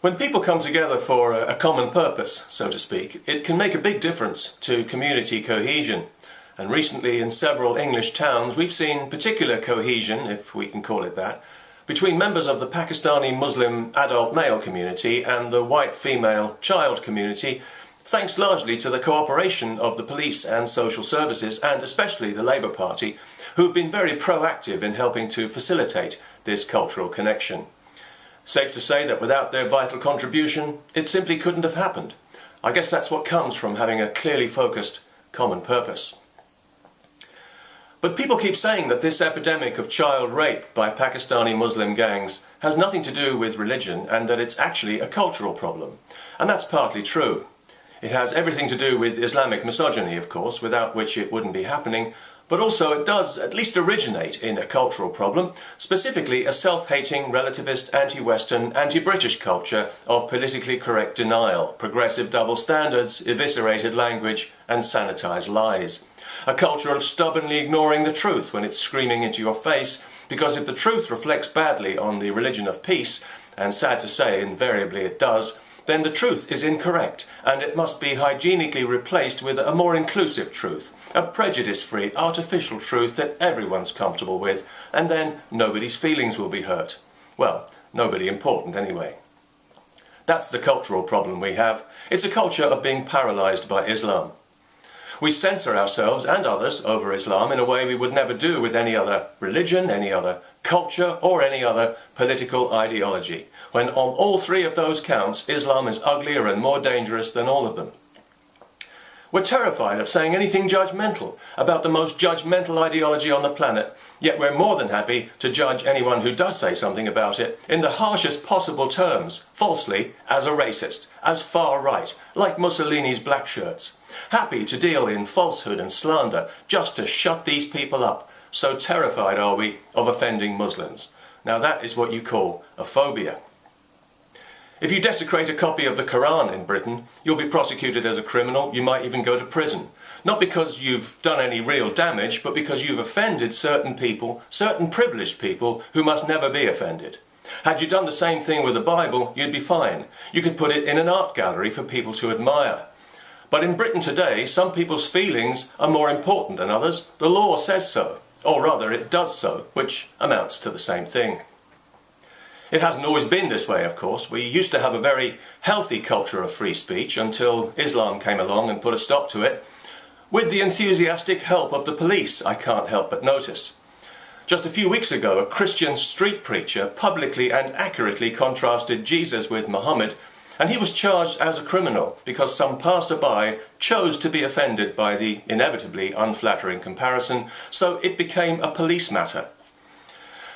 When people come together for a common purpose, so to speak, it can make a big difference to community cohesion. And recently in several English towns we've seen particular cohesion, if we can call it that, between members of the Pakistani Muslim adult male community and the white female child community, thanks largely to the cooperation of the police and social services, and especially the Labour Party, who have been very proactive in helping to facilitate this cultural connection. Safe to say that without their vital contribution, it simply couldn't have happened. I guess that's what comes from having a clearly focused common purpose. But people keep saying that this epidemic of child rape by Pakistani Muslim gangs has nothing to do with religion and that it's actually a cultural problem. And that's partly true. It has everything to do with Islamic misogyny, of course, without which it wouldn't be happening, but also it does at least originate in a cultural problem, specifically a self-hating, relativist, anti-Western, anti-British culture of politically correct denial, progressive double standards, eviscerated language and sanitized lies. A culture of stubbornly ignoring the truth when it's screaming into your face, because if the truth reflects badly on the religion of peace, and sad to say invariably it does, then the truth is incorrect, and it must be hygienically replaced with a more inclusive truth, a prejudice-free, artificial truth that everyone's comfortable with, and then nobody's feelings will be hurt. Well, nobody important anyway. That's the cultural problem we have. It's a culture of being paralysed by Islam. We censor ourselves and others over Islam in a way we would never do with any other religion, any other culture, or any other political ideology, when on all three of those counts Islam is uglier and more dangerous than all of them. We're terrified of saying anything judgmental about the most judgmental ideology on the planet, yet we're more than happy to judge anyone who does say something about it in the harshest possible terms, falsely, as a racist, as far right, like Mussolini's black shirts. Happy to deal in falsehood and slander just to shut these people up. So terrified are we of offending Muslims. Now that is what you call a phobia. If you desecrate a copy of the Quran in Britain, you'll be prosecuted as a criminal, you might even go to prison. Not because you've done any real damage, but because you've offended certain people, certain privileged people who must never be offended. Had you done the same thing with the Bible, you'd be fine. You could put it in an art gallery for people to admire. But in Britain today, some people's feelings are more important than others. The law says so, or rather it does so, which amounts to the same thing. It hasn't always been this way, of course. We used to have a very healthy culture of free speech until Islam came along and put a stop to it, with the enthusiastic help of the police, I can't help but notice. Just a few weeks ago, a Christian street preacher publicly and accurately contrasted Jesus with Muhammad, and he was charged as a criminal because some passerby chose to be offended by the inevitably unflattering comparison, so it became a police matter.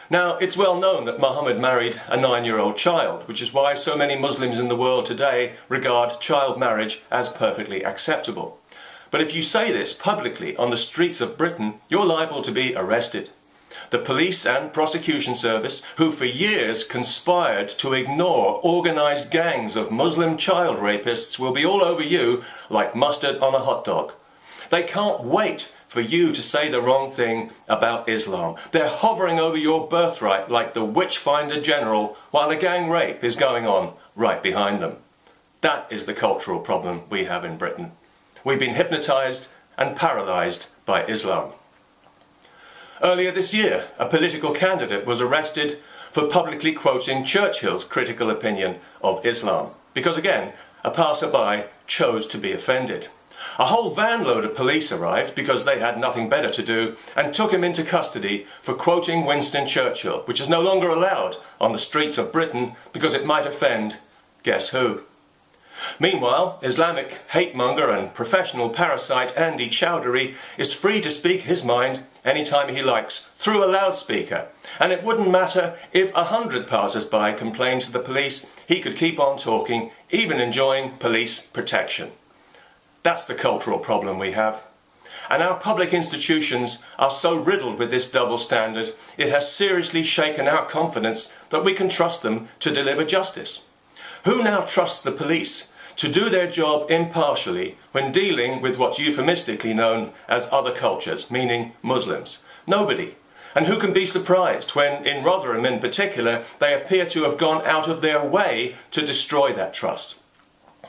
Now, it's well known that Muhammad married a 9-year-old child, which is why so many Muslims in the world today regard child marriage as perfectly acceptable. But if you say this publicly on the streets of Britain, you're liable to be arrested. The police and prosecution service, who for years conspired to ignore organised gangs of Muslim child rapists, will be all over you like mustard on a hot dog. They can't wait for you to say the wrong thing about Islam. They're hovering over your birthright like the witch-finder general while a gang rape is going on right behind them. That is the cultural problem we have in Britain. We've been hypnotised and paralysed by Islam. Earlier this year, a political candidate was arrested for publicly quoting Churchill's critical opinion of Islam, because again, a passerby chose to be offended. A whole van load of police arrived because they had nothing better to do and took him into custody for quoting Winston Churchill, which is no longer allowed on the streets of Britain because it might offend, guess who? Meanwhile, Islamic hate-monger and professional parasite Andy Chowdhury is free to speak his mind anytime he likes through a loudspeaker, and it wouldn't matter if 100 passers-by complained to the police, he could keep on talking, even enjoying police protection. That's the cultural problem we have. And our public institutions are so riddled with this double standard, it has seriously shaken our confidence that we can trust them to deliver justice. Who now trusts the police to do their job impartially when dealing with what's euphemistically known as other cultures, meaning Muslims? Nobody. And who can be surprised when, in Rotherham in particular, they appear to have gone out of their way to destroy that trust?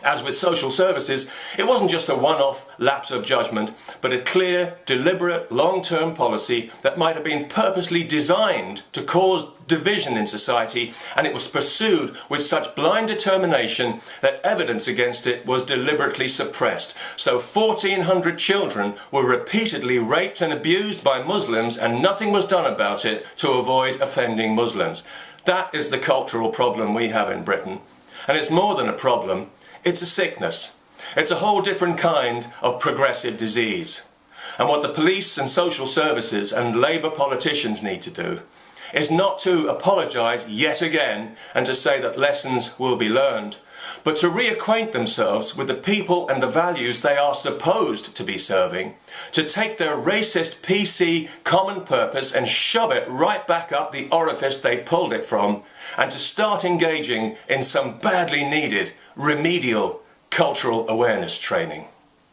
As with social services, it wasn't just a one-off lapse of judgment, but a clear, deliberate, long-term policy that might have been purposely designed to cause division in society, and it was pursued with such blind determination that evidence against it was deliberately suppressed. So 1,400 children were repeatedly raped and abused by Muslims, and nothing was done about it to avoid offending Muslims. That is the cultural problem we have in Britain. And it's more than a problem. It's a sickness. It's a whole different kind of progressive disease. And what the police and social services and Labour politicians need to do is not to apologise yet again and to say that lessons will be learned, but to reacquaint themselves with the people and the values they are supposed to be serving, to take their racist PC common purpose and shove it right back up the orifice they pulled it from, and to start engaging in some badly needed remedial cultural awareness training.